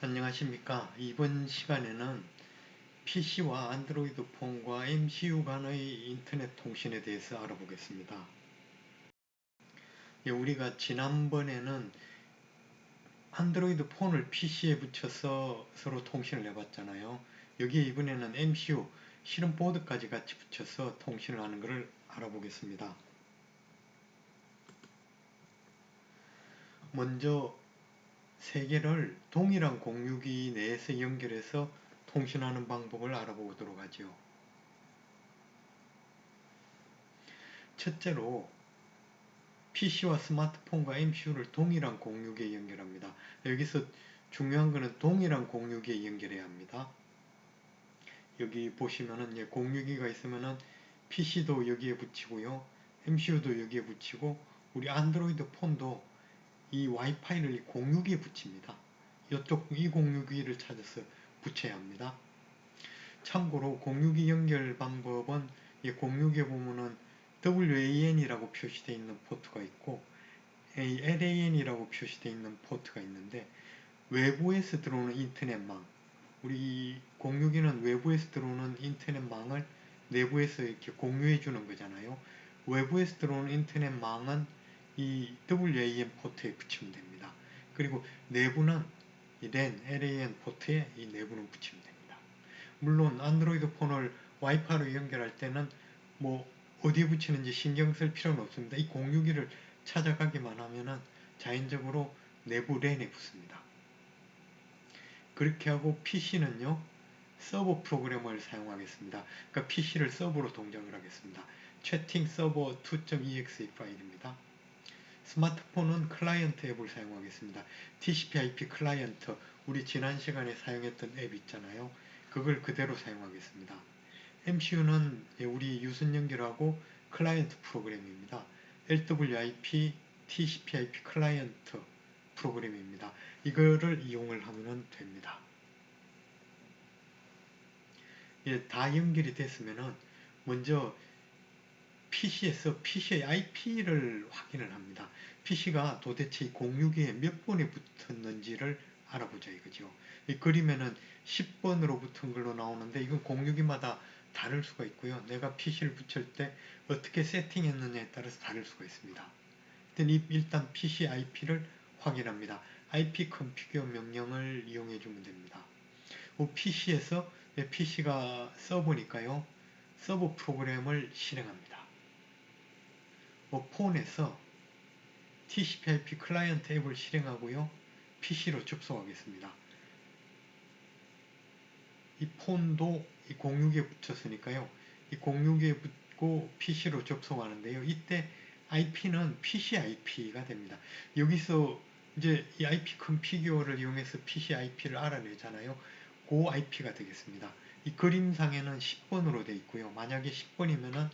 안녕하십니까. 이번 시간에는 PC와 안드로이드 폰과 MCU 간의 인터넷 통신에 대해서 알아보겠습니다. 우리가 지난번에는 안드로이드 폰을 PC에 붙여서 서로 통신을 해봤잖아요. 여기에 이번에는 MCU, 실은 보드까지 같이 붙여서 통신을 하는 것을 알아보겠습니다. 먼저 세 개를 동일한 공유기 내에서 연결해서 통신하는 방법을 알아보도록 하죠. 첫째로 PC와 스마트폰과 MCU를 동일한 공유기에 연결합니다. 여기서 중요한 것은 동일한 공유기에 연결해야 합니다. 여기 보시면은 공유기가 있으면은 PC도 여기에 붙이고요. MCU도 여기에 붙이고 우리 안드로이드 폰도 이 와이파이를 공유기에 붙입니다. 이 공유기를 찾아서 붙여야 합니다. 참고로 공유기 연결 방법은 공유기에 보면은 WAN이라고 표시되어 있는 포트가 있고 LAN이라고 표시되어 있는 포트가 있는데 외부에서 들어오는 인터넷망, 우리 공유기는 외부에서 들어오는 인터넷망을 내부에서 이렇게 공유해 주는 거잖아요. 외부에서 들어오는 인터넷망은 이 WAN 포트에 붙이면 됩니다. 그리고 내부는 이 LAN 포트에 이 내부는 붙이면 됩니다. 물론 안드로이드 폰을 와이파이로 연결할 때는 뭐 어디에 붙이는지 신경 쓸 필요는 없습니다. 이 공유기를 찾아가기만 하면은 자연적으로 내부 랜에 붙습니다. 그렇게 하고 PC는요 서버 프로그램을 사용하겠습니다. 그러니까 PC를 서버로 동작을 하겠습니다. 채팅 서버 2.exe 파일입니다. 스마트폰은 클라이언트 앱을 사용하겠습니다. TCP/IP 클라이언트, 우리 지난 시간에 사용했던 앱 있잖아요. 그걸 그대로 사용하겠습니다. MCU는 우리 유선 연결하고 클라이언트 프로그램입니다. LWIP, TCP/IP 클라이언트 프로그램입니다. 이거를 이용을 하면 됩니다. 다 연결이 됐으면은 먼저 PC에서 PC의 IP를 확인을 합니다. PC가 도대체 공유기에 몇 번에 붙었는지를 알아보자 이거죠. 이 그림에는 10번으로 붙은 걸로 나오는데 이건 공유기마다 다를 수가 있고요. 내가 PC를 붙일 때 어떻게 세팅했느냐에 따라서 다를 수가 있습니다. 일단 PC IP를 확인합니다. IP configure 명령을 이용해 주면 됩니다. PC에서 PC가 서버니까요. 서버 프로그램을 실행합니다. 폰에서 TCP/IP 클라이언트 앱을 실행하고요. PC로 접속하겠습니다. 이 폰도 이 공유기에 붙였으니까요. 이 공유기에 붙고 PC로 접속하는데요. 이때 IP는 PC IP가 됩니다. 여기서 이제 이 IP 컨피규어를 이용해서 PC IP를 알아내잖아요. 그 IP가 되겠습니다. 이 그림상에는 10번으로 되어 있고요. 만약에 10번이면은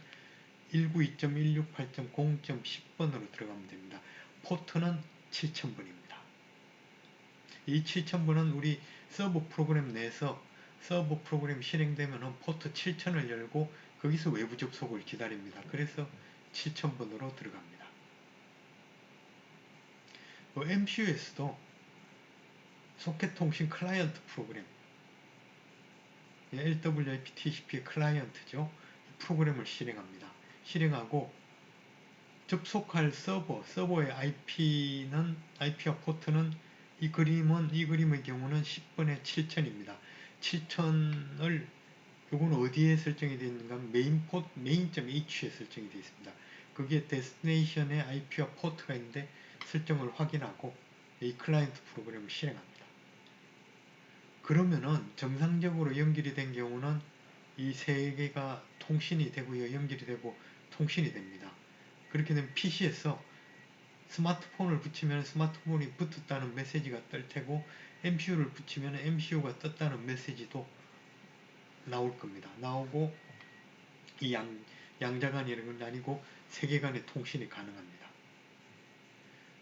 192.168.0.10번으로 들어가면 됩니다. 포트는 7000번입니다. 이 7000번은 우리 서버 프로그램 내에서 서버 프로그램 실행되면 포트 7000을 열고 거기서 외부 접속을 기다립니다. 그래서 7000번으로 들어갑니다. MCU에서도 소켓 통신 클라이언트 프로그램 LWIP TCP 클라이언트죠. 프로그램을 실행합니다. 실행하고 접속할 서버의 IP와 포트는 이 그림의 경우는 10번에 7000입니다. 7000을 요건 어디에 설정이 되어 있는가 하면 main.h에 설정이 되어 있습니다. 거기에 destination의 IP와 포트가 있는데 설정을 확인하고 이 클라이언트 프로그램을 실행합니다. 그러면은 정상적으로 연결이 된 경우는 이 세 개가 통신이 되고요. 연결이 되고 통신이 됩니다. 그렇게 되면 PC에서 스마트폰을 붙이면 스마트폰이 붙었다는 메시지가 뜰 테고 MCU를 붙이면 MCU가 떴다는 메시지도 나올 겁니다. 나오고 이 양자간이라는 건 아니고 세계간의 통신이 가능합니다.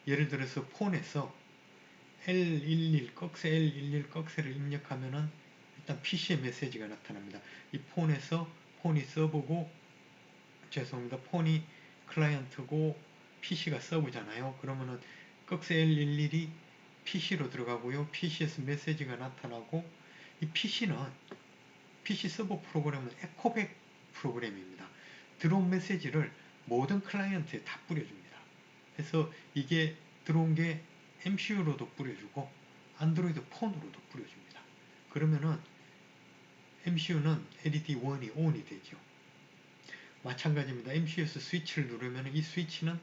예를 들어서 폰에서 L11 꺽쇠를 입력하면은 일단 PC에 메시지가 나타납니다. 이 폰에서 폰이 서버고 죄송합니다. 폰이 클라이언트고 PC가 서버잖아요. 그러면은 꺽쇠 L11이 PC로 들어가고요. PC에서 메시지가 나타나고 이 PC는 PC 서버 프로그램은 에코백 프로그램입니다. 들어온 메시지를 모든 클라이언트에 다 뿌려줍니다. 그래서 이게 들어온 게 MCU로도 뿌려주고 안드로이드 폰으로도 뿌려줍니다. 그러면은 MCU는 LED1이 ON이 되죠. 마찬가지입니다. MCU에서 스위치를 누르면 이 스위치는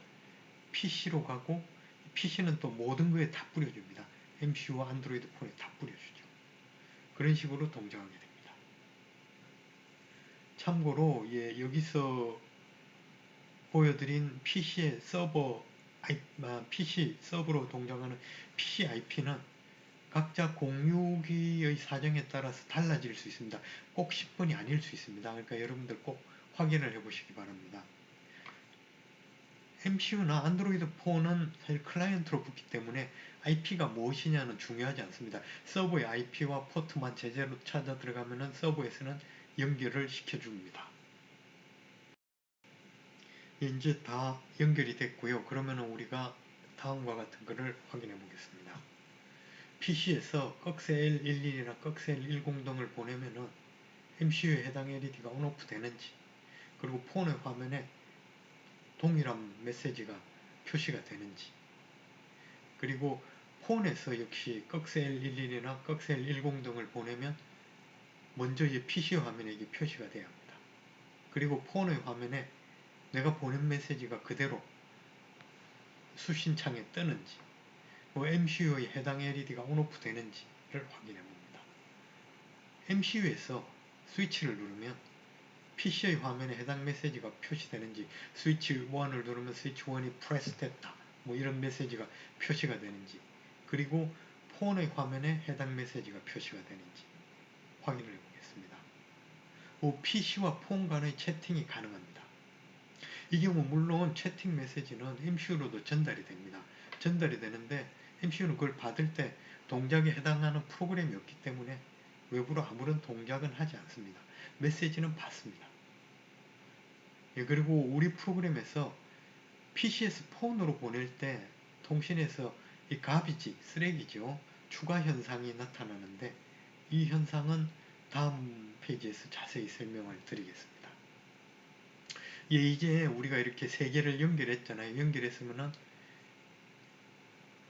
PC로 가고 PC는 또 모든 거에 다 뿌려줍니다. MCU와 안드로이드 폰에 다 뿌려주죠. 그런 식으로 동작하게 됩니다. 참고로 여기서 보여드린 PC의 PC 서버로 동작하는 PC IP는 각자 공유기의 사정에 따라서 달라질 수 있습니다. 꼭 10번이 아닐 수 있습니다. 그러니까 여러분들 꼭 확인을 해보시기 바랍니다. MCU나 안드로이드 폰은 사실 클라이언트로 붙기 때문에 IP가 무엇이냐는 중요하지 않습니다. 서버의 IP와 포트만 제대로 찾아 들어가면 서버에서는 연결을 시켜줍니다. 이제 다 연결이 됐고요. 그러면 우리가 다음과 같은 것을 확인해 보겠습니다. PC에서 꺽쇠 L11이나 꺽쇠 L10 등을 보내면은 MCU에 해당 LED가 온오프 되는지, 그리고 폰의 화면에 동일한 메시지가 표시가 되는지, 그리고 폰에서 역시 꺽쇠 L11이나 꺽쇠 L10 등을 보내면 먼저 이 PC 화면에 이게 표시가 돼야 합니다. 그리고 폰의 화면에 내가 보낸 메시지가 그대로 수신창에 뜨는지, MCU의 해당 LED가 온오프 되는지를 확인해 봅니다. MCU에서 스위치를 누르면 PC의 화면에 해당 메시지가 표시되는지, 스위치 1을 누르면 스위치 1이 프레스 됐다, 이런 메시지가 표시가 되는지, 그리고 폰의 화면에 해당 메시지가 표시가 되는지 확인을 해보겠습니다. PC와 폰 간의 채팅이 가능합니다. 이 경우 물론 채팅 메시지는 MCU로도 전달이 됩니다. 전달이 되는데 MCU는 그걸 받을 때 동작에 해당하는 프로그램이 없기 때문에 외부로 아무런 동작은 하지 않습니다. 메시지는 받습니다. 그리고 우리 프로그램에서 PC에서 폰으로 보낼 때 통신에서 이 가비지, 쓰레기죠. 추가 현상이 나타나는데 이 현상은 다음 페이지에서 자세히 설명을 드리겠습니다. 이제 우리가 이렇게 세 개를 연결했잖아요. 연결했으면은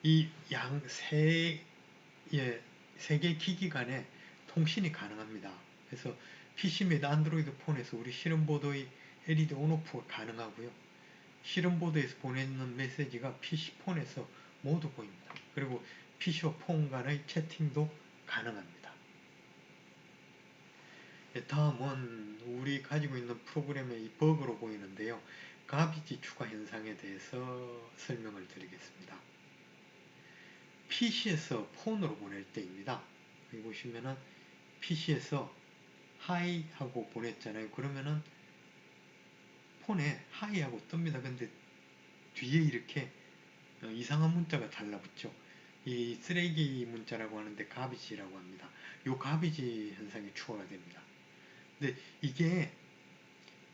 이 세 개 기기 간에 통신이 가능합니다. 그래서 PC 및 안드로이드 폰에서 우리 실험보드의 LED 온오프가 가능하고요. 실험보드에서 보내는 메시지가 PC폰에서 모두 보입니다. 그리고 PC와 폰 간의 채팅도 가능합니다. 다음은 우리 가지고 있는 프로그램의 버그로 보이는데요. 가비지 추가 현상에 대해서 설명을 드리겠습니다. PC에서 폰으로 보낼 때입니다. 여기 보시면은 PC에서 하이 하고 보냈잖아요. 그러면은 폰에 하이 하고 뜹니다. 근데 뒤에 이렇게 이상한 문자가 달라붙죠. 이 쓰레기 문자라고 하는데 가비지라고 합니다. 이 가비지 현상이 추가가 됩니다. 근데 이게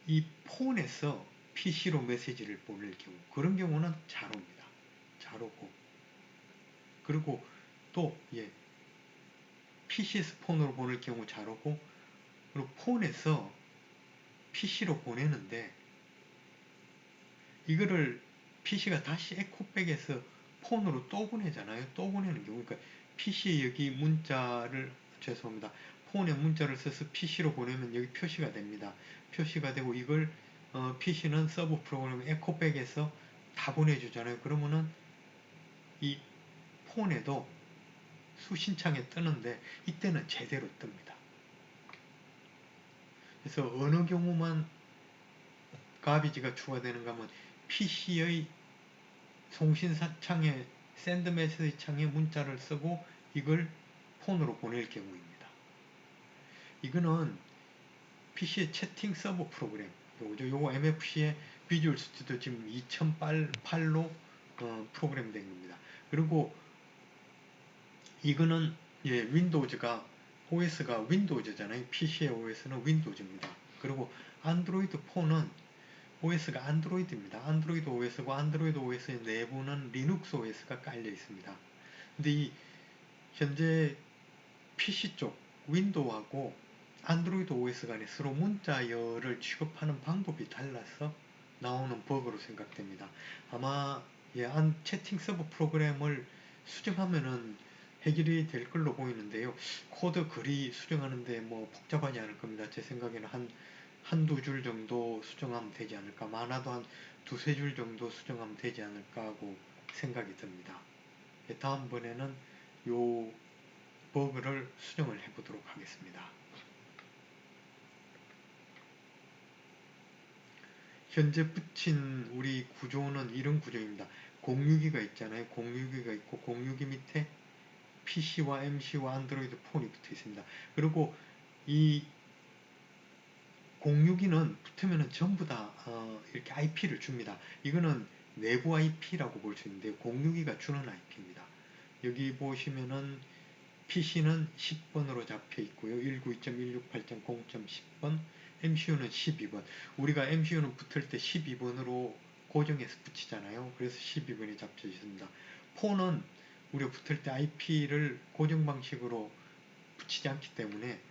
이 폰에서 PC로 메시지를 보낼 경우, 그런 경우는 잘 옵니다. 잘 오고, 그리고 또 PC에서 폰으로 보낼 경우 잘 오고, 그리고 폰에서 PC로 보내는데 이거를 PC가 다시 에코백에서 폰으로 또 보내잖아요. 또 보내는 경우, 그러니까 PC에 여기 문자를, 죄송합니다, 폰에 문자를 써서 PC로 보내면 여기 표시가 됩니다. 표시가 되고 이걸 PC는 서버 프로그램 에코백에서 다 보내주잖아요. 그러면은 이 폰에도 수신창에 뜨는데 이때는 제대로 뜹니다. 그래서 어느 경우만 가비지가 추가되는가 하면 PC의 송신창에 샌드 메시지 창에 문자를 쓰고 이걸 폰으로 보낼 경우입니다. 이거는 PC의 채팅 서버 프로그램 요거죠. 요거 MFC의 비주얼 스튜디오 지금 2008로 프로그램 된 겁니다. 그리고 이거는 윈도우즈가 OS가 윈도우즈잖아요. PC의 OS는 윈도우즈입니다. 그리고 안드로이드 폰은 OS가 안드로이드입니다. 안드로이드 OS고 안드로이드 OS의 내부는 리눅스 OS가 깔려 있습니다. 근데 이 현재 PC 쪽 윈도우하고 안드로이드 OS 간에 서로 문자열을 취급하는 방법이 달라서 나오는 버그로 생각됩니다. 아마 채팅 서버 프로그램을 수정하면은 해결이 될 걸로 보이는데요. 코드 글이 수정하는데 뭐 복잡하지 않을 겁니다. 제 생각에는 한두 줄 정도 수정하면 되지 않을까. 많아도 한 두세 줄 정도 수정하면 되지 않을까 하고 생각이 듭니다. 다음번에는 요 버그를 수정을 해보도록 하겠습니다. 현재 붙인 우리 구조는 이런 구조입니다. 공유기가 있잖아요. 공유기가 있고 공유기 밑에 PC와 MC와 안드로이드 폰이 붙어 있습니다. 그리고 이 공유기는 붙으면 전부 다 이렇게 IP를 줍니다. 이거는 내부 IP라고 볼 수 있는데 공유기가 주는 IP입니다. 여기 보시면은 PC는 10번으로 잡혀 있고요. 192.168.0.10번, MCU는 12번. 우리가 MCU는 붙을 때 12번으로 고정해서 붙이잖아요. 그래서 12번이 잡혀 있습니다. 폰은 우리가 붙을 때 IP를 고정 방식으로 붙이지 않기 때문에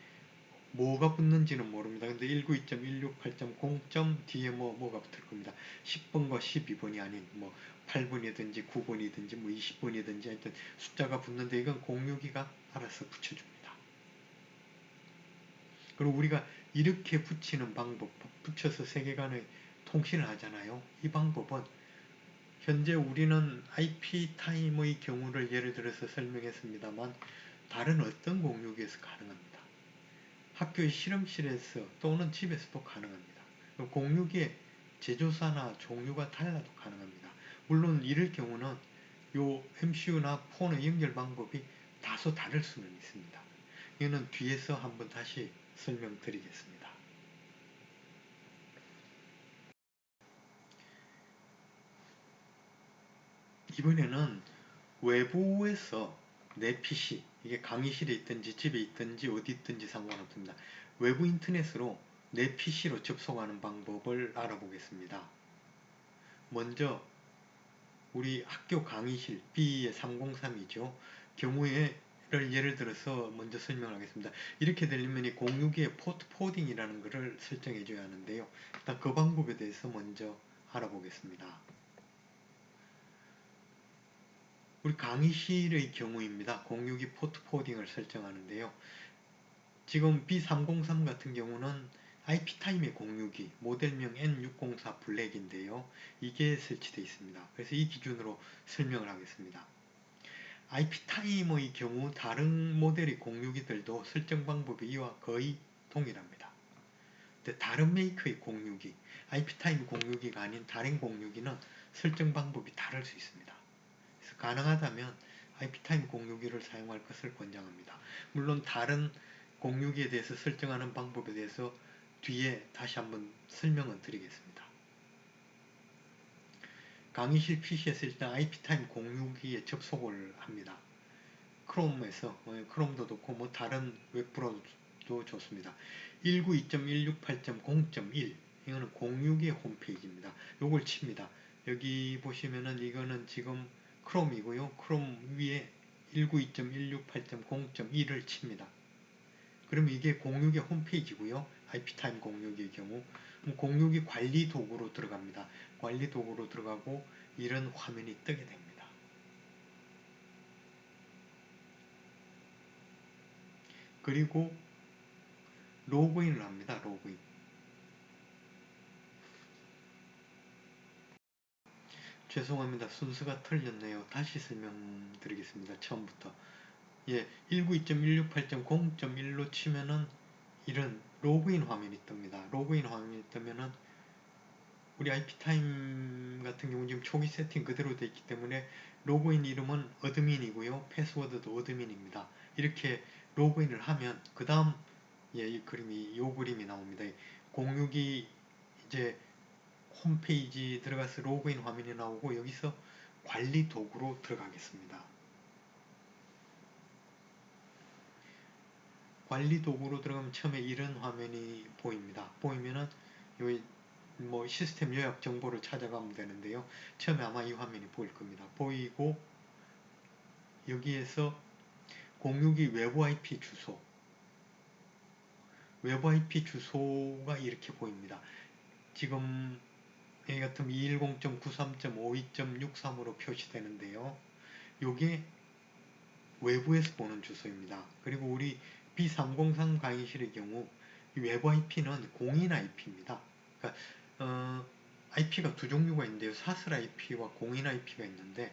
뭐가 붙는지는 모릅니다. 근데 192.168.0. 뒤에 뭐가 붙을 겁니다. 10번과 12번이 아닌 뭐 8번이든지 9번이든지 뭐 20번이든지 하여튼 숫자가 붙는데 이건 공유기가 알아서 붙여줍니다. 그리고 우리가 이렇게 붙이는 방법, 붙여서 세계관의 통신을 하잖아요. 이 방법은 현재 우리는 IP 타임의 경우를 예를 들어서 설명했습니다만 다른 어떤 공유기에서 가능합니다. 학교의 실험실에서 또는 집에서도 가능합니다. 공유기의 제조사나 종류가 달라도 가능합니다. 물론 이럴 경우는 요 MCU나 폰의 연결 방법이 다소 다를 수는 있습니다. 이거는 뒤에서 한번 다시 설명드리겠습니다. 이번에는 외부에서 내 PC, 이게 강의실에 있든지 집에 있든지 어디 있든지 상관없습니다. 외부 인터넷으로 내 PC로 접속하는 방법을 알아보겠습니다. 먼저 우리 학교 강의실 B의 303이죠. 경우에를 예를 들어서 먼저 설명하겠습니다. 이렇게 되려면 이 공유기의 포트 포딩이라는 것을 설정해 줘야 하는데요. 일단 그 방법에 대해서 먼저 알아보겠습니다. 우리 강의실의 경우입니다. 공유기 포트 포딩을 설정하는데요. 지금 B303 같은 경우는 IP타임의 공유기 모델명 N604 블랙인데요. 이게 설치되어 있습니다. 그래서 이 기준으로 설명을 하겠습니다. IP타임의 경우 다른 모델의 공유기들도 설정 방법이 이와 거의 동일합니다. 근데 다른 메이커의 공유기, IP타임 공유기가 아닌 다른 공유기는 설정 방법이 다를 수 있습니다. 그래서 가능하다면 IP타임 공유기를 사용할 것을 권장합니다. 물론 다른 공유기에 대해서 설정하는 방법에 대해서 뒤에 다시 한번 설명을 드리겠습니다. 강의실 PC에서 일단 IP타임 공유기에 접속을 합니다. 크롬에서 크롬도 좋고 뭐 다른 웹브라우저도 좋습니다. 192.168.0.1 이거는 공유기의 홈페이지입니다. 요걸 칩니다. 여기 보시면은 이거는 지금 크롬이고요. 크롬 위에 192.168.0.1을 칩니다. 그러면 이게 공유기 홈페이지고요. IP타임 공유기의 경우 공유기 관리 도구로 들어갑니다. 관리 도구로 들어가고 이런 화면이 뜨게 됩니다. 그리고 로그인을 합니다. 로그인. 죄송합니다. 순서가 틀렸네요. 다시 설명드리겠습니다. 처음부터. 예, 192.168.0.1로 치면은 이런 로그인 화면이 뜹니다. 로그인 화면이 뜨면은 우리 IP타임 같은 경우 지금 초기 세팅 그대로 되어 있기 때문에 로그인 이름은 어드민이고요. 패스워드도 어드민입니다. 이렇게 로그인을 하면 그 다음 이 그림이 나옵니다. 공유기 이제 홈페이지 들어가서 로그인 화면이 나오고 여기서 관리 도구로 들어가겠습니다. 관리 도구로 들어가면 처음에 이런 화면이 보입니다. 보이면은 여기 뭐 시스템 요약 정보를 찾아가면 되는데요. 처음에 아마 이 화면이 보일 겁니다. 보이고 여기에서 공유기 외부 IP 주소, 외부 IP 주소가 이렇게 보입니다. 지금 여기 같으면 210.93.52.63으로 표시되는데요. 요게 외부에서 보는 주소입니다. 그리고 우리 B303 강의실의 경우 이 외부 IP는 공인 IP입니다. 그러니까 IP가 두 종류가 있는데요. 사슬 IP와 공인 IP가 있는데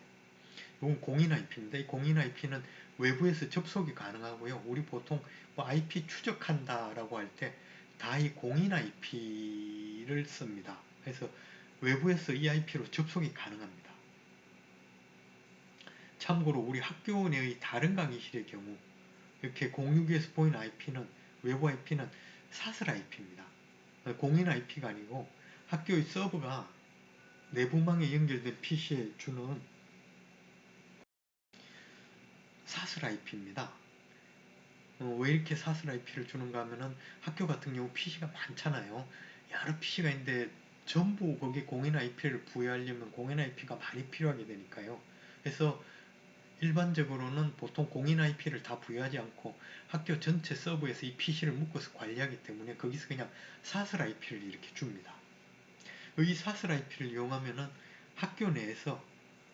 이건 공인 IP입니다. 이 공인 IP는 외부에서 접속이 가능하고요. 우리 보통 뭐 IP 추적한다라고 할 때 다 이 공인 IP를 씁니다. 그래서 외부에서 이 IP로 접속이 가능합니다. 참고로 우리 학교 내의 다른 강의실의 경우 이렇게 공유기에서 보이는 IP는 외부 IP는 사슬 IP입니다. 공인 IP가 아니고 학교의 서버가 내부망에 연결된 PC에 주는 사슬 IP입니다. 왜 이렇게 사슬 IP를 주는가 하면은 학교 같은 경우 PC가 많잖아요. 여러 PC가 있는데 전부 거기에 공인 IP를 부여하려면 공인 IP가 많이 필요하게 되니까요. 그래서 일반적으로는 보통 공인 IP를 다 부여하지 않고 학교 전체 서버에서 이 PC를 묶어서 관리하기 때문에 거기서 그냥 사슬 IP를 이렇게 줍니다. 이 사슬 IP를 이용하면은 학교 내에서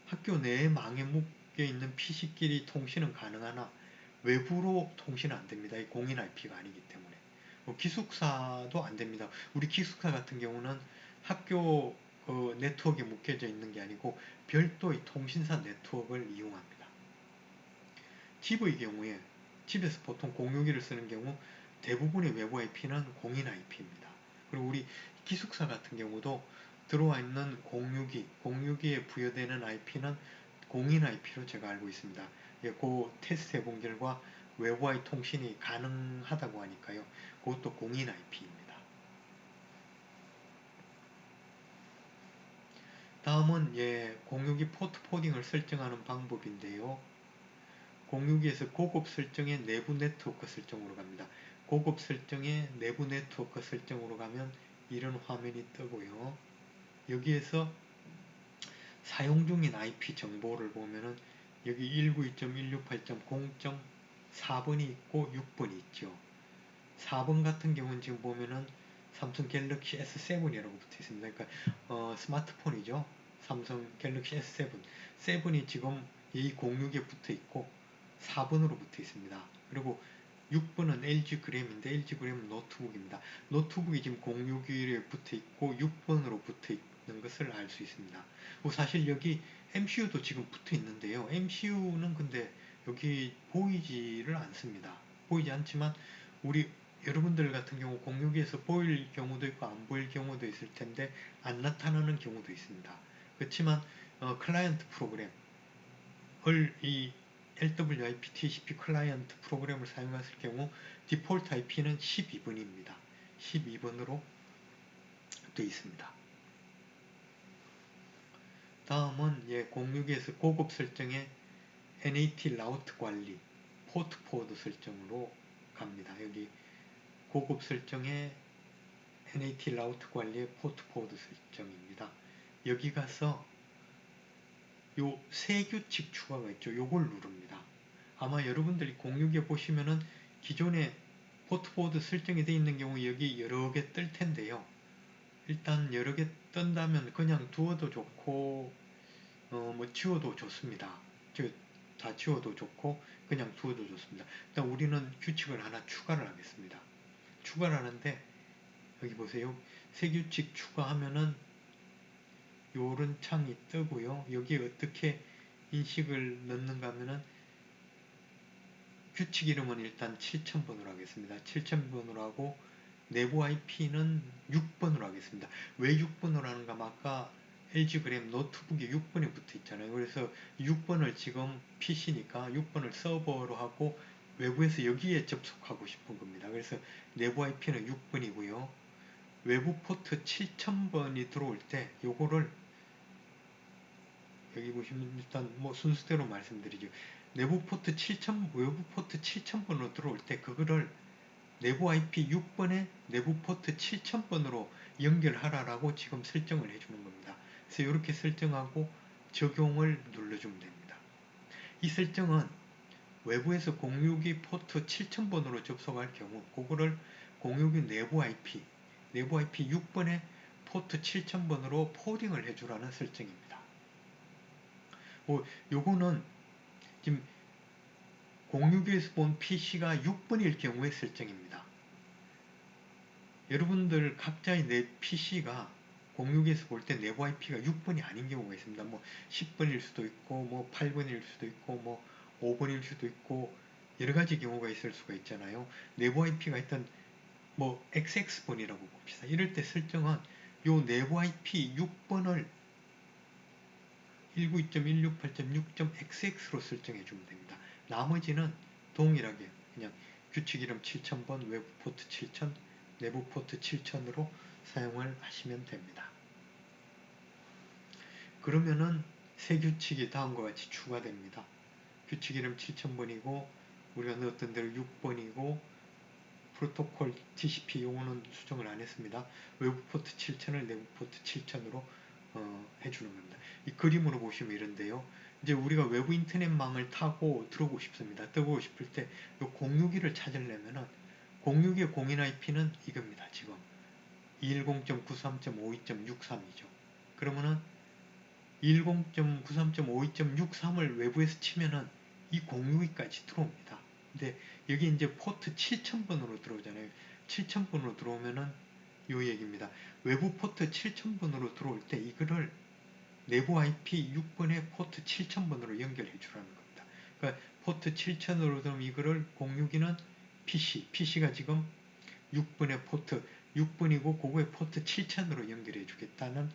학교 내에 망에 묶여 있는 PC끼리 통신은 가능하나 외부로 통신은 안 됩니다. 이 공인 IP가 아니기 때문에. 기숙사도 안 됩니다. 우리 기숙사 같은 경우는 학교 네트워크에 묶여져 있는 게 아니고 별도의 통신사 네트워크를 이용합니다. 집의 경우에 집에서 보통 공유기를 쓰는 경우 대부분의 외부 IP는 공인 IP입니다. 그리고 우리 기숙사 같은 경우도 들어와 있는 공유기에 부여되는 IP는 공인 IP로 제가 알고 있습니다. 그 테스트 해본 결과 외부와의 통신이 가능하다고 하니까요. 그것도 공인 IP입니다. 다음은 공유기 포트 포딩을 설정하는 방법인데요. 공유기에서 고급 설정의 내부 네트워크 설정으로 갑니다. 고급 설정의 내부 네트워크 설정으로 가면 이런 화면이 뜨고요. 여기에서 사용 중인 IP 정보를 보면은 여기 192.168.0.4번이 있고 6번이 있죠. 4번 같은 경우는 지금 보면은 삼성 갤럭시 S7이라고 붙어 있습니다. 그러니까 스마트폰이죠. 삼성 갤럭시 S7. 7이 지금 이 공유기에 붙어 있고 4번으로 붙어 있습니다. 그리고 6번은 LG 그램인데 LG 그램은 노트북입니다. 노트북이 지금 공유기에 붙어 있고 6번으로 붙어 있는 것을 알 수 있습니다. 사실 여기 MCU도 지금 붙어 있는데요. MCU는 근데 여기 보이지를 않습니다. 보이지 않지만 우리 여러분들 같은 경우 공유기에서 보일 경우도 있고 안 보일 경우도 있을 텐데 안 나타나는 경우도 있습니다. 그렇지만 클라이언트 프로그램을 이 LWIP TCP 클라이언트 프로그램을 사용했을 경우 디폴트 IP는 12번입니다. 12번으로 되어 있습니다. 다음은 공유기에서 고급 설정의 NAT 라우트 관리 포트 포드 설정으로 갑니다. 여기 고급 설정의 NAT 라우트 관리의 포트 포드 설정입니다. 여기 가서 요 새 규칙 추가가 있죠. 요걸 누릅니다. 아마 여러분들이 공유기에 보시면은 기존에 포트포드 설정이 되어 있는 경우 여기 여러 개 뜰 텐데요. 일단 여러 개 뜬다면 그냥 두어도 좋고 뭐 지워도 좋습니다. 다 지워도 좋고 그냥 두어도 좋습니다. 일단 우리는 규칙을 하나 추가를 하겠습니다. 추가를 하는데 여기 보세요. 새 규칙 추가하면은 요런 창이 뜨고요. 여기에 어떻게 인식을 넣는가 하면은 규칙 이름은 일단 7000번으로 하겠습니다. 7000번으로 하고 내부 IP는 6번으로 하겠습니다. 왜 6번으로 하는가 하면 아까 LG 그램 노트북에 6번이 붙어 있잖아요. 그래서 6번을 지금 PC니까 6번을 서버로 하고 외부에서 여기에 접속하고 싶은 겁니다. 그래서 내부 IP는 6번이고요. 외부 포트 7000번이 들어올 때 요거를 여기 보시면 일단 뭐 순서대로 말씀드리죠. 내부 포트 7000, 외부 포트 7000번으로 들어올 때 그거를 내부 IP 6번에 내부 포트 7000번으로 연결하라라고 지금 설정을 해주는 겁니다. 그래서 이렇게 설정하고 적용을 눌러주면 됩니다. 이 설정은 외부에서 062 포트 7000번으로 접속할 경우 그거를 062 내부 IP 6번에 포트 7000번으로 포딩을 해주라는 설정입니다. 요거는 지금 062에서 본 PC가 6번일 경우의 설정입니다. 여러분들 각자의 내 PC가 062에서 볼 때 내부 IP가 6번이 아닌 경우가 있습니다. 뭐 10번일 수도 있고 뭐 8번일 수도 있고 뭐 5번일 수도 있고 여러가지 경우가 있을 수가 있잖아요. 내부 IP가 일단 뭐 XX번이라고 봅시다. 이럴 때 설정은 요 내부 IP 6번을 192.168.6.xx로 설정해 주면 됩니다. 나머지는 동일하게 그냥 규칙 이름 7000번, 외부 포트 7000, 내부 포트 7000으로 사용을 하시면 됩니다. 그러면은 새 규칙이 다음과 같이 추가됩니다. 규칙 이름 7000번이고 우리가 넣었던 대로 6번이고 프로토콜 TCP 용어는 수정을 안 했습니다. 외부 포트 7000을 내부 포트 7000으로 해주는 겁니다. 이 그림으로 보시면 이런데요. 이제 우리가 외부 인터넷망을 타고 들어오고 싶습니다. 들어오고 싶을 때 이 062를 찾으려면은 062의 공인 IP는 이겁니다. 지금 210.93.52.63이죠. 그러면은 210.93.52.63을 외부에서 치면은 이 062까지 들어옵니다. 근데 여기 이제 포트 7000번으로 들어오잖아요. 7000번으로 들어오면은 요 얘기입니다. 외부 포트 7000번으로 들어올 때 이거를 내부 IP 6번에 포트 7000번으로 연결해 주라는 겁니다. 그러니까 포트 7000으로 들어오면 이거를 062는 PC가 지금 6번의 포트 6번이고 그거에 포트 7000으로 연결해 주겠다는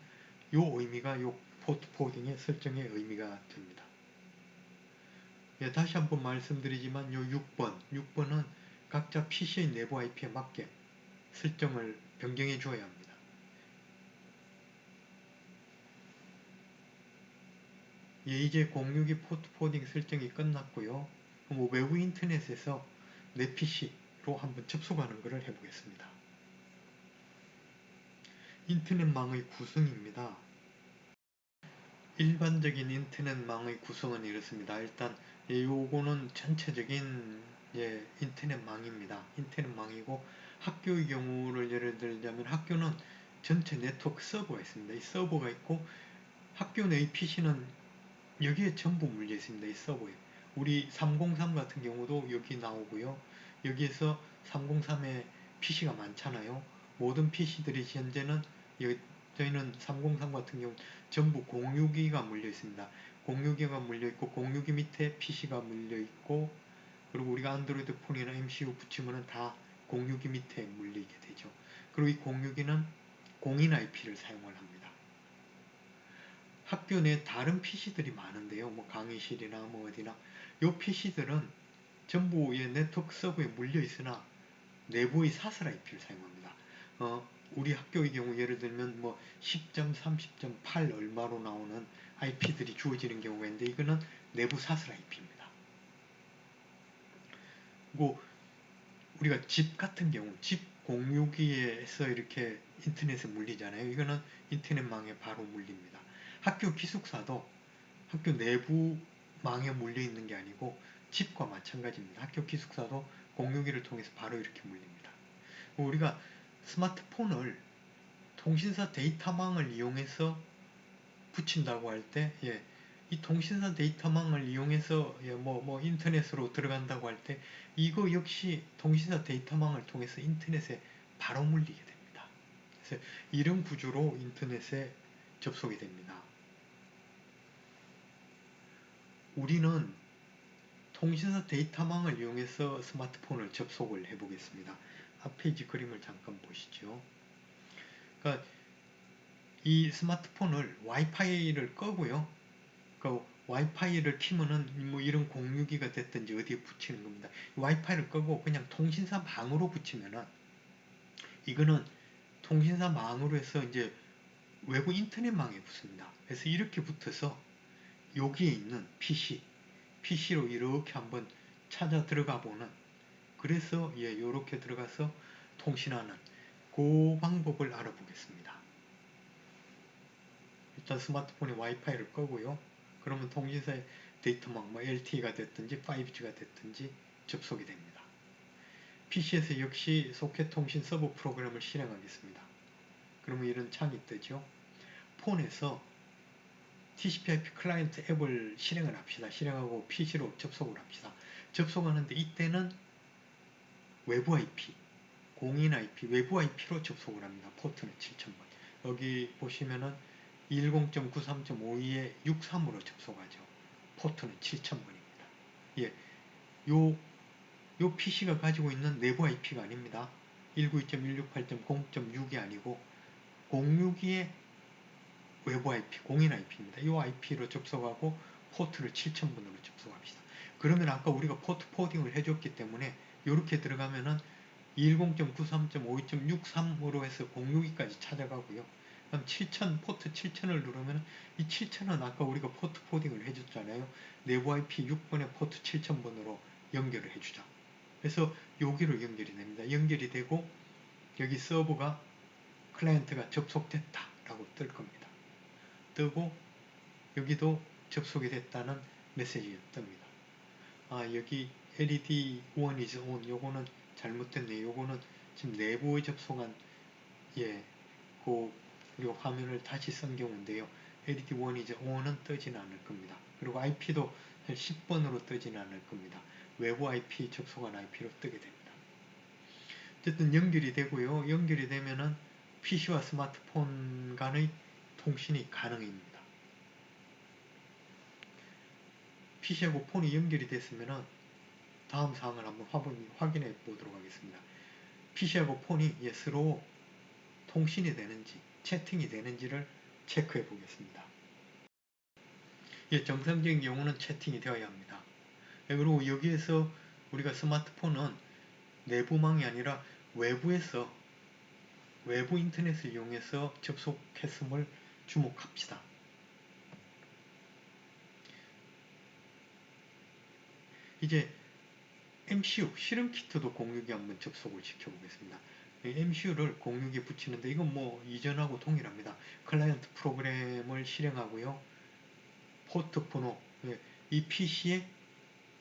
요 의미가 요 포트 포딩의 설정의 의미가 됩니다. 예, 다시 한번 말씀드리지만 요 6번은 각자 PC의 내부 IP에 맞게 설정을 변경해 줘야 합니다. 예, 이제 062 포트 포딩 설정이 끝났고요. 그럼 외부 인터넷에서 내 PC로 한번 접속하는 것을 해보겠습니다. 인터넷망의 구성입니다. 일반적인 인터넷망의 구성은 이렇습니다. 일단 요거는 전체적인 인터넷망입니다. 인터넷망이고 학교의 경우를 예를 들자면 학교는 전체 네트워크 서버가 있습니다. 이 서버가 있고 학교 내의 PC는 여기에 전부 물려 있습니다. 이 서버에. 우리 303 같은 경우도 여기 나오고요. 여기에서 303에 PC가 많잖아요. 모든 PC들이 현재는 저희는 303 같은 경우 전부 062가 물려 있습니다. 062가 물려 있고 062 밑에 PC가 물려 있고 그리고 우리가 안드로이드 폰이나 MCU 붙이면 다 062 밑에 물리게 되죠. 그리고 이 062는 공인 IP를 사용을 합니다. 학교 내 다른 PC들이 많은데요. 뭐 강의실이나 뭐 어디나 이 PC들은 전부의 네트워크 서버에 물려 있으나 내부의 사설 IP를 사용합니다. 우리 학교의 경우 예를 들면 뭐 10.30.8 얼마로 나오는 IP들이 주어지는 경우가 있는데 이거는 내부 사설 IP입니다. 그리고 우리가 집 같은 경우 집 공유기에서 이렇게 인터넷에 물리잖아요. 이거는 인터넷망에 바로 물립니다. 학교 기숙사도 학교 내부 망에 물려 있는 게 아니고 집과 마찬가지입니다. 학교 기숙사도 공유기를 통해서 바로 이렇게 물립니다. 우리가 스마트폰을 통신사 데이터망을 이용해서 붙인다고 할 때, 이 통신사 데이터망을 이용해서 인터넷으로 들어간다고 할 때 이거 역시 통신사 데이터망을 통해서 인터넷에 바로 물리게 됩니다. 그래서 이런 구조로 인터넷에 접속이 됩니다. 우리는 통신사 데이터망을 이용해서 스마트폰을 접속을 해 보겠습니다. 앞 페이지 그림을 잠깐 보시죠. 그러니까 이 스마트폰을 와이파이를 끄고요. 그 와이파이를 키면은 뭐 이런 공유기가 됐든지 어디에 붙이는 겁니다. 와이파이를 끄고 그냥 통신사 망으로 붙이면은 이거는 통신사 망으로 해서 이제 외부 인터넷망에 붙습니다. 그래서 이렇게 붙어서 여기에 있는 PC로 이렇게 한번 찾아 들어가 보는 그래서 이렇게 들어가서 통신하는 그 방법을 알아보겠습니다. 일단 스마트폰에 와이파이를 끄고요. 그러면 통신사의 데이터망 뭐 LTE가 됐든지 5G가 됐든지 접속이 됩니다. PC에서 역시 소켓 통신 서버 프로그램을 실행하겠습니다. 그러면 이런 창이 뜨죠. 폰에서 TCP/IP 클라이언트 앱을 실행을 합시다. 실행하고 PC로 접속을 합시다. 접속하는데 이때는 외부 IP, 공인 IP, 외부 IP로 접속을 합니다. 포트는 7000번. 여기 보시면은 10.93.52에 63으로 접속하죠. 포트는 7000번입니다. 예, 요 PC가 가지고 있는 내부 IP가 아닙니다. 192.168.0.6이 아니고 062의 외부 IP, 공인 IP입니다. 이 IP로 접속하고 포트를 7000번으로 접속합시다. 그러면 아까 우리가 포트 포딩을 해줬기 때문에 이렇게 들어가면은 10.93.52.63으로 해서 062까지 찾아가고요. 그럼 7000, 포트 7000을 누르면 이 7000은 아까 우리가 포트 포딩을 해줬잖아요. 내부 IP 6번에 포트 7000번으로 연결을 해주자. 그래서 여기로 연결이 됩니다. 연결이 되고 여기 서버가 클라이언트가 접속됐다 라고 뜰 겁니다. 뜨고 여기도 접속이 됐다는 메시지가 뜹니다. 아, 여기 LED one is on 요거는 잘못됐네. 요거는 지금 내부에 접속한 그리고 화면을 다시 쓴 경우인데요. LED one is on은 뜨지는 않을 겁니다. 그리고 IP도 10번으로 뜨지는 않을 겁니다. 외부 IP 접속한 IP로 뜨게 됩니다. 어쨌든 연결이 되고요. 연결이 되면은 PC와 스마트폰 간의 통신이 가능합니다. PC하고 폰이 연결이 됐으면은 다음 사항을 한번 확인해 보도록 하겠습니다. PC하고 폰이 서로 통신이 되는지, 채팅이 되는지를 체크해 보겠습니다. 정상적인 경우는 채팅이 되어야 합니다. 그리고 여기에서 우리가 스마트폰은 내부망이 아니라 외부에서 외부 인터넷을 이용해서 접속했음을 주목합시다. 이제 MCU, 실험키트도 062에 한번 접속을 시켜보겠습니다. MCU를 062에 붙이는데 이건 뭐 이전하고 동일합니다. 클라이언트 프로그램을 실행하고요. 포트 번호, 이 PC의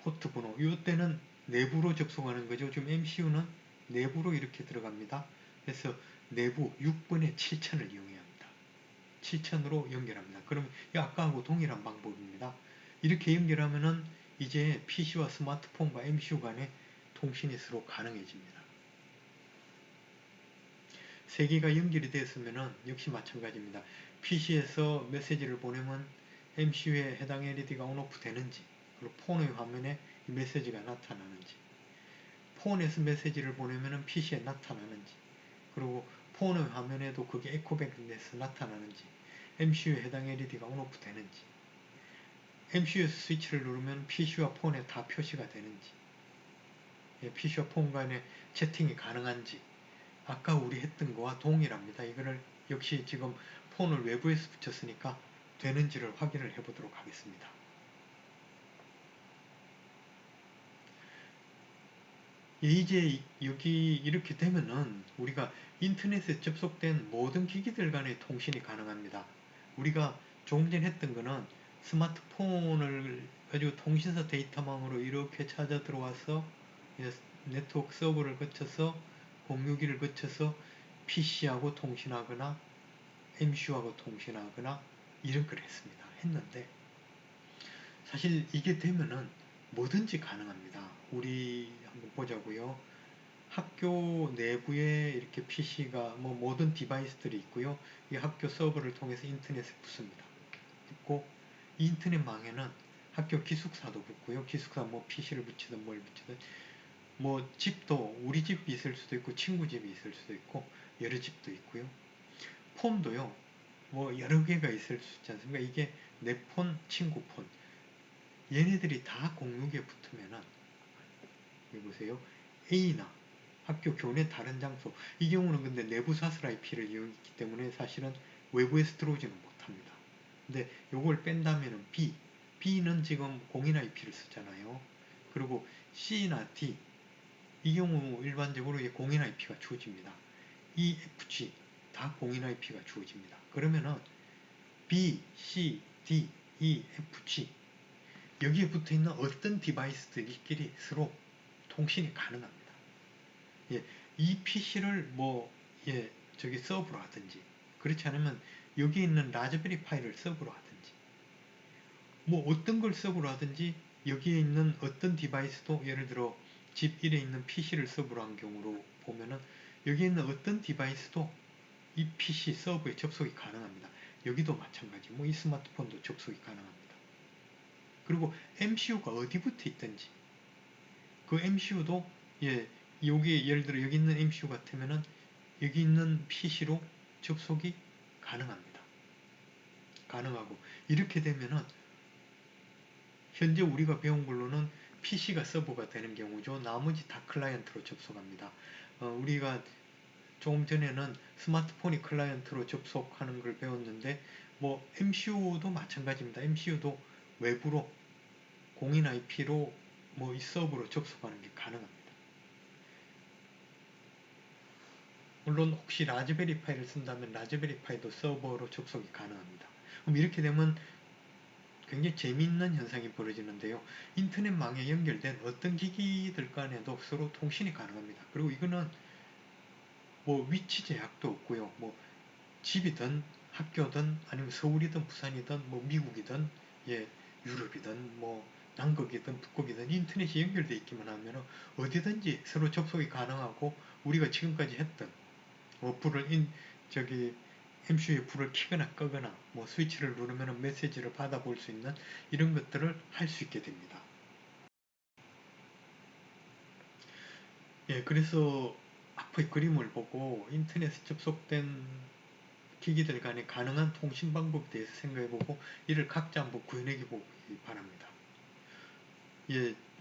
포트 번호, 이때는 내부로 접속하는 거죠. 지금 MCU는 내부로 이렇게 들어갑니다. 그래서 내부 6번에 7000을 이용해야 합니다. 7000으로 연결합니다. 그럼 아까하고 동일한 방법입니다. 이렇게 연결하면은 이제 PC와 스마트폰과 MCU 간의 통신이 서로 가능해집니다. 세 개가 연결이 되었으면 역시 마찬가지입니다. PC에서 메시지를 보내면 MCU에 해당 LED가 온오프 되는지, 그리고 폰의 화면에 이 메시지가 나타나는지, 폰에서 메시지를 보내면 PC에 나타나는지, 그리고 폰의 화면에도 그게 에코백돼서 나타나는지, MCU에 해당 LED가 온오프 되는지, MCU 스위치를 누르면 PC와 폰에 다 표시가 되는지, PC와 폰 간에 채팅이 가능한지, 아까 우리 했던 거와 동일합니다. 이거를 역시 지금 폰을 외부에서 붙였으니까 되는지를 확인을 해보도록 하겠습니다. 이제 여기 이렇게 되면은 우리가 인터넷에 접속된 모든 기기들 간의 통신이 가능합니다. 우리가 조금 전에 했던 거는 스마트폰을 가지고 통신사 데이터망으로 이렇게 찾아 들어와서 네트워크 서버를 거쳐서 061을 거쳐서 PC하고 통신하거나 MCU하고 통신하거나 이런 걸 했는데 사실 이게 되면은 뭐든지 가능합니다. 우리 한번 보자고요. 학교 내부에 이렇게 PC가 모든 디바이스들이 있고요. 이 학교 서버를 통해서 인터넷에 붙습니다. 붙고 이 인터넷망에는 학교 기숙사도 붙고요. 기숙사 PC를 붙이든 뭘 붙이든 집도 우리 집이 있을 수도 있고 친구 집이 있을 수도 있고 여러 집도 있고요. 폰도요. 여러 개가 있을 수 있지 않습니까? 이게 내 폰, 친구 폰. 얘네들이 다 062에 붙으면은 여기 보세요. A나 학교 교내 다른 장소 이 경우는 근데 내부 사슬 IP를 이용했기 때문에 사실은 외부에서 들어오지는 못합니다. 근데 요걸 뺀다면은 B는 지금 공인 IP를 쓰잖아요. 그리고 C나 D 이 경우 일반적으로 공인 IP가 주어집니다. E, F, G 다 공인 IP가 주어집니다. 그러면은 B, C, D, E, F, G 여기에 붙어있는 어떤 디바이스들끼리 서로 통신이 가능합니다. 예, 이 PC를 저기 서버로 하든지, 그렇지 않으면 여기 있는 라즈베리 파이를 서버로 하든지, 어떤 걸 서버로 하든지 여기에 있는 어떤 디바이스도 예를 들어 집 1에 있는 PC를 서버로 한 경우로 보면은 여기에 있는 어떤 디바이스도 이 PC 서버에 접속이 가능합니다. 여기도 마찬가지, 이 스마트폰도 접속이 가능합니다. 그리고 MCU가 어디 붙어 있든지 그 MCU도 여기 예를 들어 여기 있는 MCU 같으면은 여기 있는 PC로 접속이 가능합니다. 가능하고 이렇게 되면은 현재 우리가 배운 걸로는 PC가 서버가 되는 경우죠. 나머지 다 클라이언트로 접속합니다. 우리가 조금 전에는 스마트폰이 클라이언트로 접속하는 걸 배웠는데 MCU도 마찬가지입니다. MCU도 외부로 공인 IP로 이 서버로 접속하는 게 가능합니다. 물론 혹시 라즈베리 파이를 쓴다면 라즈베리 파이도 서버로 접속이 가능합니다. 그럼 이렇게 되면 굉장히 재미있는 현상이 벌어지는데요. 인터넷망에 연결된 어떤 기기들 간에도 서로 통신이 가능합니다. 그리고 이거는 위치 제약도 없고요. 집이든 학교든 아니면 서울이든 부산이든 미국이든 유럽이든 남극이든 북극이든 인터넷이 연결되어 있기만 하면 어디든지 서로 접속이 가능하고 우리가 지금까지 했던 불을 저기 MCU에 불을 켜거나 끄거나 스위치를 누르면 메시지를 받아볼 수 있는 이런 것들을 할 수 있게 됩니다. 그래서 앞의 그림을 보고 인터넷에 접속된 기기들 간에 가능한 통신 방법에 대해서 생각해보고 이를 각자 한번 구현해 보기 바랍니다.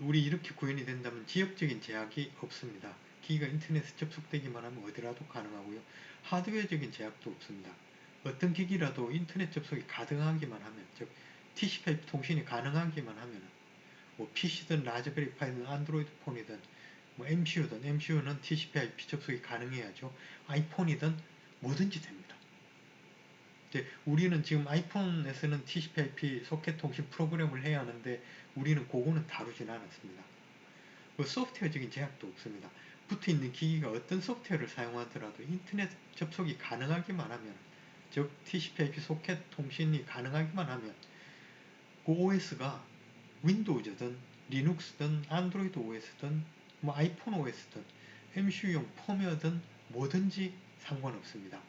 우리 이렇게 구현이 된다면 지역적인 제약이 없습니다. 기기가 인터넷에 접속되기만 하면 어디라도 가능하고요. 하드웨어적인 제약도 없습니다. 어떤 기기라도 인터넷 접속이 가능하기만 하면, 즉 TCP/IP 통신이 가능하기만 하면 PC든 라즈베리 파이든 안드로이드 폰이든 MCU든 MCU는 TCP/IP 접속이 가능해야죠. 아이폰이든 뭐든지 됩니다. 우리는 지금 아이폰에서는 TCP/IP 소켓 통신 프로그램을 해야 하는데 우리는 그거는 다루진 않았습니다. 소프트웨어적인 제약도 없습니다. 붙어있는 기기가 어떤 소프트웨어를 사용하더라도 인터넷 접속이 가능하기만 하면, 즉 TCP/IP 소켓 통신이 가능하기만 하면 그 OS가 윈도우즈든 리눅스든 안드로이드 OS든 아이폰 OS든 MCU용 펌웨어든 뭐든지 상관없습니다.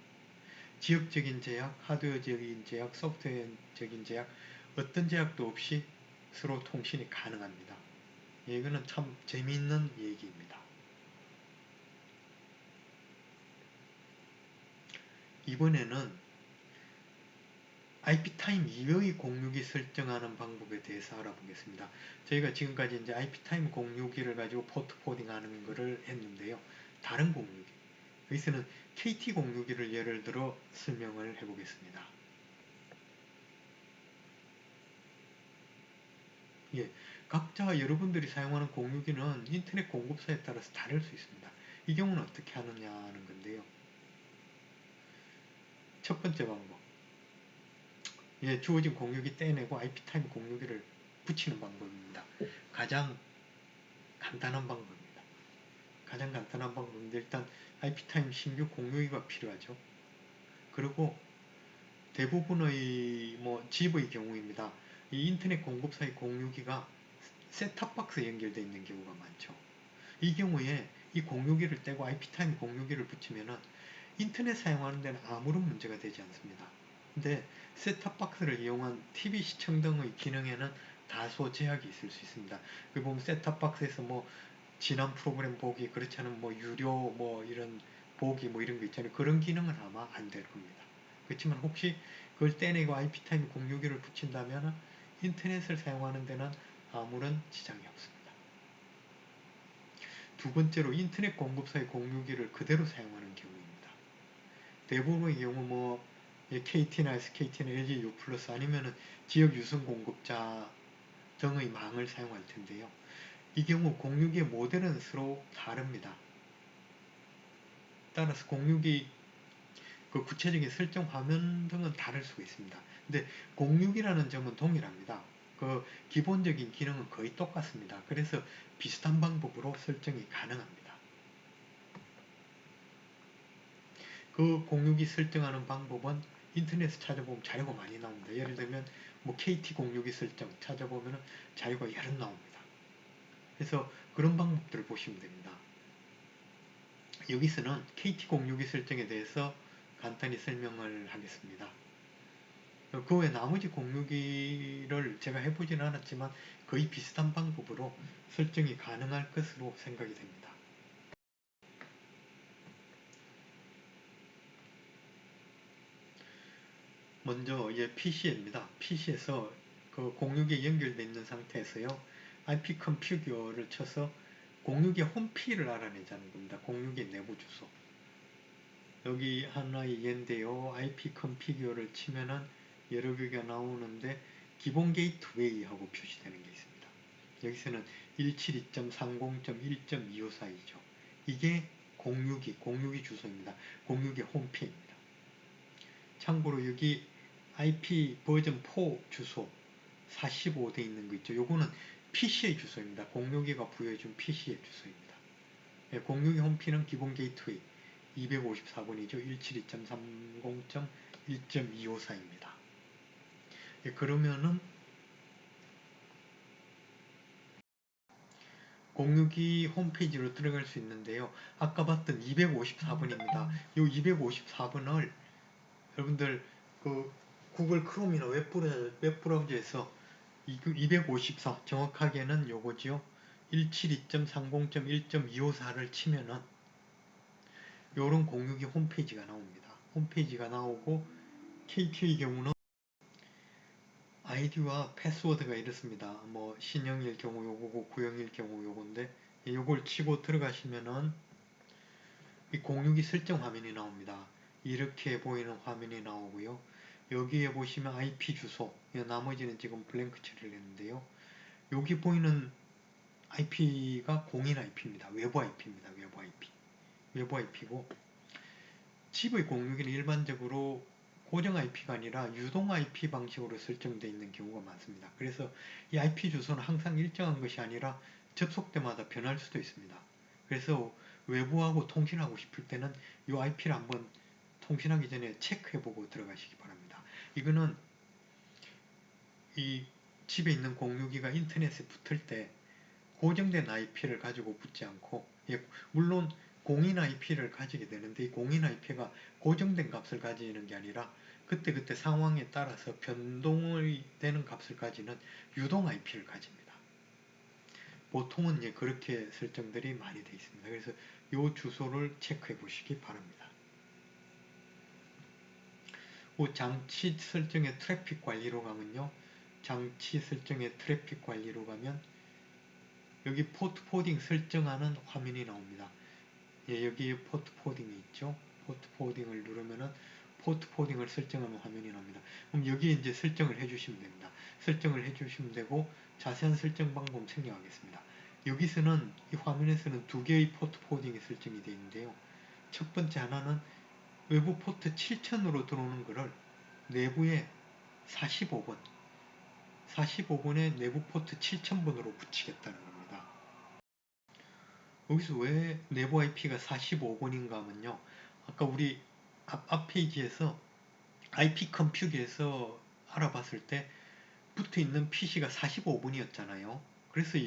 지역적인 제약, 하드웨어적인 제약, 소프트웨어적인 제약 어떤 제약도 없이 서로 통신이 가능합니다. 이거는 참 재미있는 얘기입니다. 이번에는 IP타임 이외의 공유기 설정하는 방법에 대해서 알아보겠습니다. 저희가 지금까지 이제 IP타임 공유기를 가지고 포트 포딩 하는 것을 했는데요. 다른 공유기, 여기서는 KT 공유기를 예를 들어 설명을 해보겠습니다. 각자 여러분들이 사용하는 공유기는 인터넷 공급사에 따라서 다를 수 있습니다. 이 경우는 어떻게 하느냐 하는 건데요. 첫 번째 방법, 주어진 공유기 떼내고 IP타임 공유기를 붙이는 방법입니다. 가장 간단한 방법입니다. 가장 간단한 방법인데 일단 IP타임 신규 공유기가 필요하죠. 그리고 대부분의 집의 경우입니다. 이 인터넷 공급사의 공유기가 셋탑박스에 연결되어 있는 경우가 많죠. 이 경우에 이 공유기를 떼고 IP타임 공유기를 붙이면은 인터넷 사용하는 데는 아무런 문제가 되지 않습니다. 근데 셋탑박스를 이용한 TV 시청 등의 기능에는 다소 제약이 있을 수 있습니다. 그 보면 셋탑박스에서 지난 프로그램 보기, 그렇지 않으면 유료 이런 보기 이런 거 있잖아요. 그런 기능은 아마 안 될 겁니다. 그렇지만 혹시 그걸 떼내고 IP타임 공유기를 붙인다면 인터넷을 사용하는 데는 아무런 지장이 없습니다. 두 번째로 인터넷 공급사의 공유기를 그대로 사용하는 경우입니다. 대부분의 경우 KT나 SKT나 LG U+, 아니면은 지역 유선 공급자 등의 망을 사용할 텐데요. 이 경우 공유기의 모델은 서로 다릅니다. 따라서 공유기 그 구체적인 설정 화면 등은 다를 수가 있습니다. 근데 공유기라는 점은 동일합니다. 그 기본적인 기능은 거의 똑같습니다. 그래서 비슷한 방법으로 설정이 가능합니다. 그 공유기 설정하는 방법은 인터넷에 찾아보면 자료가 많이 나옵니다. 예를 들면 뭐 KT 공유기 설정 찾아보면 자료가 여러 나옵니다. 그래서 그런 방법들을 보시면 됩니다. 여기서는 KT 공유기 설정에 대해서 간단히 설명을 하겠습니다. 그 외 나머지 공유기를 제가 해보지는 않았지만 거의 비슷한 방법으로 설정이 가능할 것으로 생각이 됩니다. 먼저 PC입니다. PC에서 그 공유기에 연결되어 있는 상태에서요. IP 컨피규어를 쳐서 공유기 홈피를 알아내자는 겁니다. 공유기 내부 주소. 여기 하나의 예인데요. IP 컨피규어를 치면은 여러 개가 나오는데 기본 게이트웨이하고 표시되는 게 있습니다. 여기서는 172.30.1.254이죠. 이게 공유기 주소입니다. 공유기 홈피입니다. 참고로 여기 IP 버전 4 주소 45 돼 있는 거 있죠. 요거는 PC의 주소입니다. 공유기가 부여해준 PC의 주소입니다. 공유기 홈피는 기본 게이트웨이 254번이죠. 172.30.1.254입니다. 그러면은 공유기 홈페이지로 들어갈 수 있는데요. 아까 봤던 254번입니다. 이 254번을 여러분들 그 구글 크롬이나 웹브라우저에서 254 정확하게는 요거지요. 172.30.1.254를 치면은 요런 공유기 홈페이지가 나옵니다. 홈페이지가 나오고 KT의 경우는 아이디와 패스워드가 이렇습니다. 뭐 신형일 경우 요거고 구형일 경우 요건데 요걸 치고 들어가시면은 이 공유기 설정 화면이 나옵니다. 이렇게 보이는 화면이 나오고요. 여기에 보시면 IP 주소, 나머지는 지금 블랭크 처리를 했는데요. 여기 보이는 IP가 공인 IP입니다. 외부 IP입니다. 외부 IP고 집의 공유기는 일반적으로 고정 IP가 아니라 유동 IP 방식으로 설정되어 있는 경우가 많습니다. 그래서 이 IP 주소는 항상 일정한 것이 아니라 접속 때마다 변할 수도 있습니다. 그래서 외부하고 통신하고 싶을 때는 이 IP를 한번 통신하기 전에 체크해보고 들어가시기 바랍니다. 이거는 이 집에 있는 공유기가 인터넷에 붙을 때 고정된 IP를 가지고 붙지 않고 물론 공인 IP를 가지게 되는데 이 공인 IP가 고정된 값을 가지는 게 아니라 그때그때 상황에 따라서 변동이 되는 값을 가지는 유동 IP를 가집니다. 보통은 그렇게 설정들이 많이 되어 있습니다. 그래서 이 주소를 체크해 보시기 바랍니다. 장치 설정의 트래픽 관리로 가면요. 장치 설정의 트래픽 관리로 가면 여기 포트 포딩 설정하는 화면이 나옵니다. 여기에 포트 포딩이 있죠. 포트 포딩을 누르면은 포트 포딩을 설정하는 화면이 나옵니다. 그럼 여기에 이제 설정을 해주시면 됩니다. 설정을 해주시면 되고 자세한 설정 방법 설명하겠습니다. 여기서는 이 화면에서는 두 개의 포트 포딩이 설정이 되어 있는데요. 첫 번째 하나는 외부 포트 7000으로 들어오는 거를 내부에 45번에 내부 포트 7000번으로 붙이겠다는 겁니다. 여기서 왜 내부 IP가 45번인가 하면요. 아까 우리 앞 페이지에서 IP 컴퓨터에서 알아봤을 때 붙어 있는 PC가 45번이었잖아요. 그래서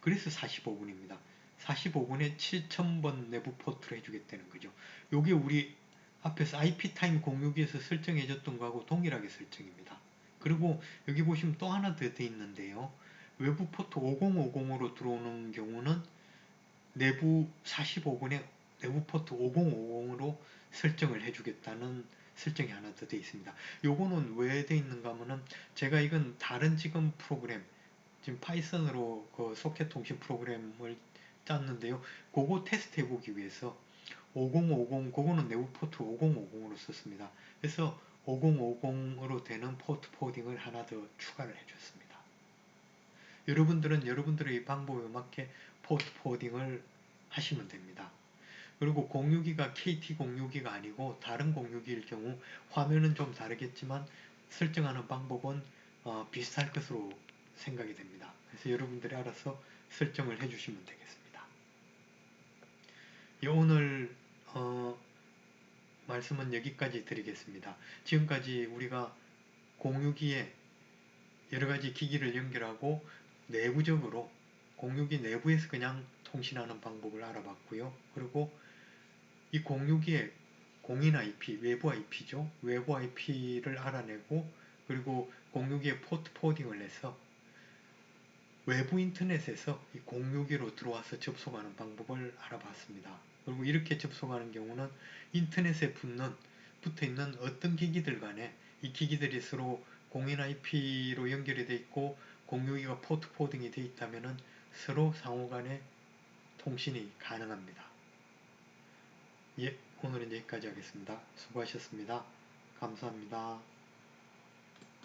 45번입니다. 45번에 7000번 내부 포트를 해주겠다는 거죠. 요게 우리 앞에서 IP 타임 공유기에서 설정해줬던 거하고 동일하게 설정입니다. 그리고 여기 보시면 또 하나 더 돼 있는데요. 외부 포트 5050으로 들어오는 경우는 내부 45번에 내부 포트 5050으로 설정을 해주겠다는 설정이 하나 더 되어 있습니다. 요거는 왜 되어 있는가 하면은 제가 이건 다른 지금 프로그램 지금 파이썬으로 그 소켓 통신 프로그램을 짰는데요. 그거 테스트 해보기 위해서 5050 그거는 내부 포트 5050으로 썼습니다. 그래서 5050으로 되는 포트 포딩을 하나 더 추가를 해줬습니다. 여러분들은 여러분들의 방법에 맞게 포트 포딩을 하시면 됩니다. 그리고 공유기가 KT 공유기가 아니고 다른 공유기일 경우 화면은 좀 다르겠지만 설정하는 방법은 비슷할 것으로 생각이 됩니다. 그래서 여러분들이 알아서 설정을 해주시면 되겠습니다. 오늘 말씀은 여기까지 드리겠습니다. 지금까지 우리가 공유기에 여러가지 기기를 연결하고 내부적으로 공유기 내부에서 그냥 통신하는 방법을 알아봤고요. 그리고 이 공유기에 공인 IP, 외부 IP죠. 외부 IP를 알아내고 그리고 공유기에 포트 포딩을 해서 외부 인터넷에서 이 공유기로 들어와서 접속하는 방법을 알아봤습니다. 그리고 이렇게 접속하는 경우는 인터넷에 붙어있는 어떤 기기들 간에 이 기기들이 서로 공인 IP로 연결이 되어 있고 공유기가 포트 포딩이 되어 있다면 서로 상호간에 통신이 가능합니다. 예, 오늘은 여기까지 하겠습니다. 수고하셨습니다. 감사합니다.